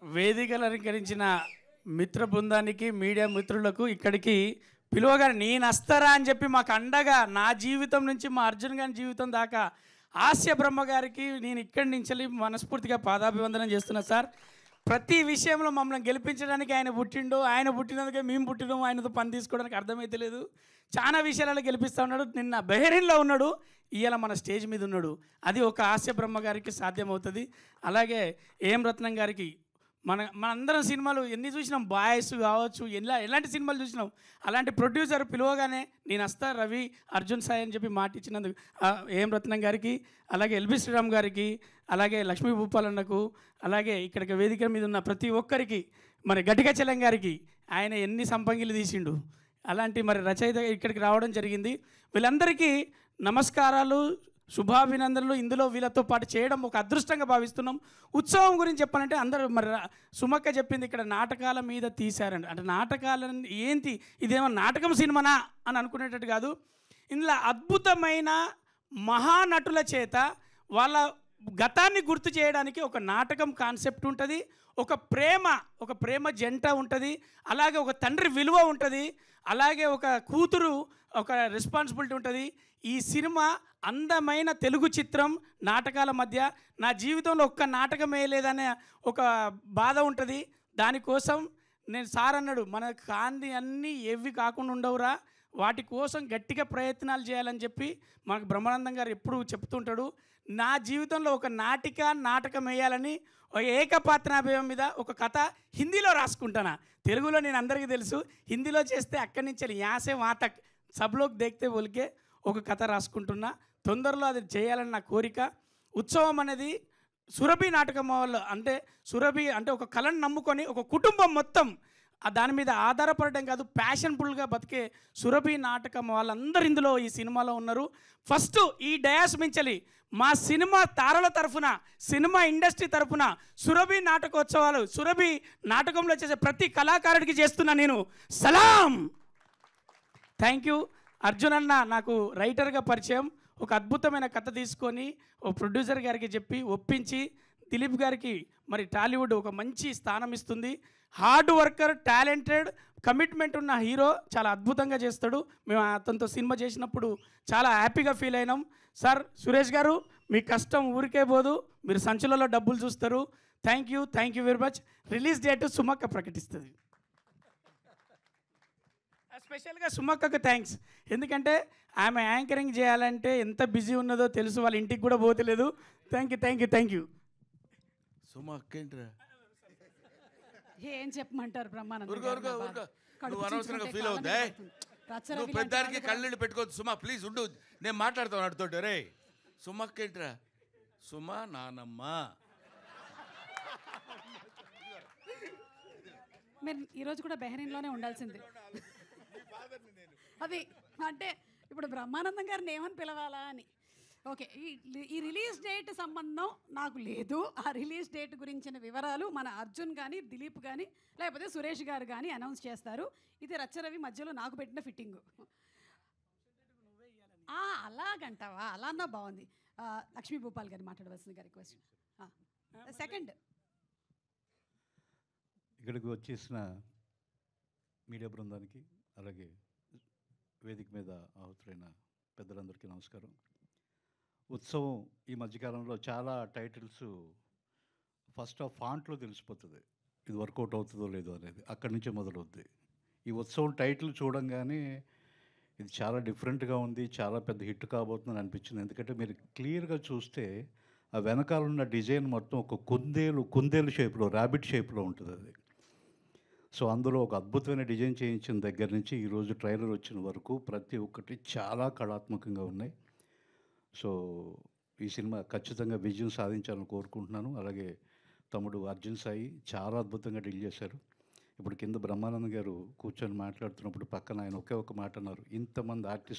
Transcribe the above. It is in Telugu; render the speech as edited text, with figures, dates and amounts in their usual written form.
వేదికలు అలంకరించిన మిత్ర బృందానికి మీడియా మిత్రులకు ఇక్కడికి పిలువగానే నేను వస్తారా అని చెప్పి మాకు అండగా నా జీవితం నుంచి మా అర్జున్ గారి జీవితం దాకా హాస్య బ్రహ్మ గారికి నేను ఇక్కడి నుంచి మనస్ఫూర్తిగా పాదాభివందనం చేస్తున్నా సార్. ప్రతి విషయంలో మమ్మల్ని గెలిపించడానికి ఆయన పుట్టిండు, ఆయన పుట్టినందుకే మేము పుట్టినాము, ఆయనతో పని తీసుకోవడానికి అర్థమైతే లేదు. చాలా విషయాలలో గెలిపిస్తూ ఉన్నాడు. నిన్న బెహరీన్లో ఉన్నాడు, ఇవాళ మన స్టేజ్ మీద ఉన్నాడు. అది ఒక హాస్య బ్రహ్మ గారికి సాధ్యమవుతుంది. అలాగే ఏం రత్నం గారికి మనందరం సినిమాలు ఎన్ని చూసినాం, బాయ్స్ కావచ్చు, ఎలాంటి సినిమాలు చూసినాం. అలాంటి ప్రొడ్యూసర్ పిలవగానే నేను వస్తా రవి, అర్జున్ సాయి అని చెప్పి మాట ఇచ్చినందుకు ఏం రత్నం గారికి, అలాగే ఎల్బి శ్రీరామ్ గారికి, అలాగే లక్ష్మీ భూపాలన్నకు, అలాగే ఇక్కడికి వేదిక మీద ఉన్న ప్రతి ఒక్కరికి, మరి గట్టిగా చెల్లం గారికి ఆయన ఎన్ని సంపంగిలు తీసిండు. అలాంటి మరి రచయిత ఇక్కడికి రావడం జరిగింది. వీళ్ళందరికీ నమస్కారాలు, శుభాభినందనలు. ఇందులో వీళ్ళతో పాటు చేయడం ఒక అదృష్టంగా భావిస్తున్నాం. ఉత్సవం గురించి చెప్పాలంటే అందరూ మరి సుమక్క చెప్పింది ఇక్కడ నాటకాల మీద తీశారండి. అంటే నాటకాలను ఏంటి, ఇదేమో నాటకం సినిమానా అని అనుకునేటట్టు కాదు. ఇందులో అద్భుతమైన మహానటుల చేత వాళ్ళ గతాన్ని గుర్తు చేయడానికి ఒక నాటకం కాన్సెప్ట్ ఉంటుంది, ఒక ప్రేమ జంట ఉంటుంది, అలాగే ఒక తండ్రి విలువ ఉంటుంది, అలాగే ఒక కూతురు ఒక రెస్పాన్సిబిలిటీ ఉంటుంది. ఈ సినిమా అందమైన తెలుగు చిత్రం నాటకాల మధ్య. నా జీవితంలో ఒక్క నాటకం వేయలేదనే ఒక బాధ ఉంటుంది. దానికోసం నేను సార్ అన్నాడు, మన కాంతి అన్నీ ఏవి కాకుండా ఉండవురా, వాటి కోసం గట్టిగా ప్రయత్నాలు చేయాలని చెప్పి మనకు బ్రహ్మానందం గారు ఎప్పుడూ చెప్తుంటాడు. నా జీవితంలో ఒక నాటకం వేయాలని ఏకపాత్రాభినయం మీద ఒక కథ హిందీలో రాసుకుంటానా. తెలుగులో నేను అందరికీ తెలుసు, హిందీలో చేస్తే అక్కడి నుంచి యాసే వాతక్ సబ్లోకి దేక్తే బోల్కే ఒక కథ రాసుకుంటున్నా. తొందరలో అది చేయాలని నా కోరిక. ఉత్సవం అనేది సురభి నాటకం వాళ్ళు అంటే సురభి అంటే ఒక కళను నమ్ముకొని ఒక కుటుంబం మొత్తం దాని మీద ఆధారపడటం కాదు, ప్యాషన్ఫుల్గా బతికే సురభి నాటకం వాళ్ళందరూ ఇందులో ఈ సినిమాలో ఉన్నారు. ఫస్ట్ ఈ డయాస్ మించలి మా సినిమా తారల తరఫున, సినిమా ఇండస్ట్రీ తరఫున సురభి నాటకోత్సవాలు, సురభి నాటకంలో చేసే ప్రతి కళాకారుడికి చేస్తున్నా నేను సలాం. Thank you. అర్జున్ అన్న నాకు రైటర్గా పరిచయం. ఒక అద్భుతమైన కథ తీసుకొని ఓ ప్రొడ్యూసర్ గారికి చెప్పి ఒప్పించి దిలీప్ గారికి మరి టాలీవుడ్ ఒక మంచి స్థానం ఇస్తుంది. హార్డ్ వర్కర్, టాలెంటెడ్, కమిట్మెంట్ ఉన్న హీరో, చాలా అద్భుతంగా చేస్తాడు. మేము అతనితో సినిమా చేసినప్పుడు చాలా హ్యాపీగా ఫీల్ అయినాం. సార్ సురేష్ గారు, మీ కష్టం ఊరికే పోదు, మీరు సంచులలో డబ్బులు చూస్తారు. Thank you very much. Release date సుమక్క ప్రకటిస్తుంది. స్పెషల్గా సుమక్కకు థ్యాంక్స్, ఎందుకంటే ఆమె యాంకరింగ్ చేయాలంటే ఎంత బిజీ ఉన్నదో తెలుసు, వాళ్ళ ఇంటికి కూడా పోతలేదు. Thank you. సుమక్క ఏంట్రా ఏం చెప్పమంటారు బ్రహ్మానంద నువ్వు అనవసరంగా ఫీల్ అవుద్దా? నువ్వు పెద్దానికి కళ్ళీళ్ళు పెట్టుకోవద్దు సుమా, ప్లీజ్ ఉండు, నేను మాట్లాడతాను అడుగుతాడు. రే సుమక్క ఏంట్రా? సుమా నానమ్మ. మీరు ఈరోజు కూడా బెహరీన్లోనే ఉండాల్సింది. అది అంటే ఇప్పుడు బ్రహ్మానందం గారిని ఏమని పిలవాలా అని. ఓకే, ఈ రిలీజ్ డేట్ సంబంధం నాకు లేదు. ఆ రిలీజ్ డేట్ గురించిన వివరాలు మన అర్జున్ కానీ, దిలీప్ కానీ, లేకపోతే సురేష్ గారు కానీ అనౌన్స్ చేస్తారు. ఇది రచ్చరవి మధ్యలో నాకు పెట్టిన ఫిట్టింగు. అలాగంటావా? అలా అన్నా బాగుంది. లక్ష్మీ భూపాల్ గారిని మాట్లాడవలసిందిగా రిక్వెస్ట్. సెకండ్, ఇక్కడికి వచ్చేసిన మీడియా బృందానికి, అలాగే వేదిక మీద ఆహుతులైన పెద్దలందరికీ నమస్కారం. ఉత్సవం ఈ మధ్యకాలంలో చాలా టైటిల్స్ ఫస్ట్ ఆఫ్ ఫాంట్లో తెలిసిపోతుంది ఇది వర్కౌట్ అవుతుందో లేదో అనేది, అక్కడి నుంచే మొదలవుద్ది. ఈ ఉత్సవం టైటిల్ చూడంగానే ఇది చాలా డిఫరెంట్గా ఉంది, చాలా పెద్ద హిట్ కాబోతుందని అనిపించింది. ఎందుకంటే మీరు క్లియర్గా చూస్తే ఆ వెనకాల ఉన్న డిజైన్ మొత్తం ఒక కుందేలు షేప్లో, ర్యాబిట్ షేప్లో ఉంటుంది అది. సో అందులో ఒక అద్భుతమైన డిజైన్ చేయించిన దగ్గర నుంచి ఈరోజు ట్రైలర్ వచ్చిన వరకు ప్రతి ఒక్కటి చాలా కళాత్మకంగా ఉన్నాయి. సో ఈ సినిమా ఖచ్చితంగా విజయం సాధించాలని కోరుకుంటున్నాను. అలాగే తమ్ముడు అర్జున్ సాయి చాలా అద్భుతంగా డీల్ చేశారు. ఇప్పుడు కింద బ్రహ్మానందం గారు కూర్చొని మాట్లాడుతున్నప్పుడు పక్కన ఆయన ఒకే ఒక మాట అన్నారు, ఇంతమంది ఆర్టిస్ట్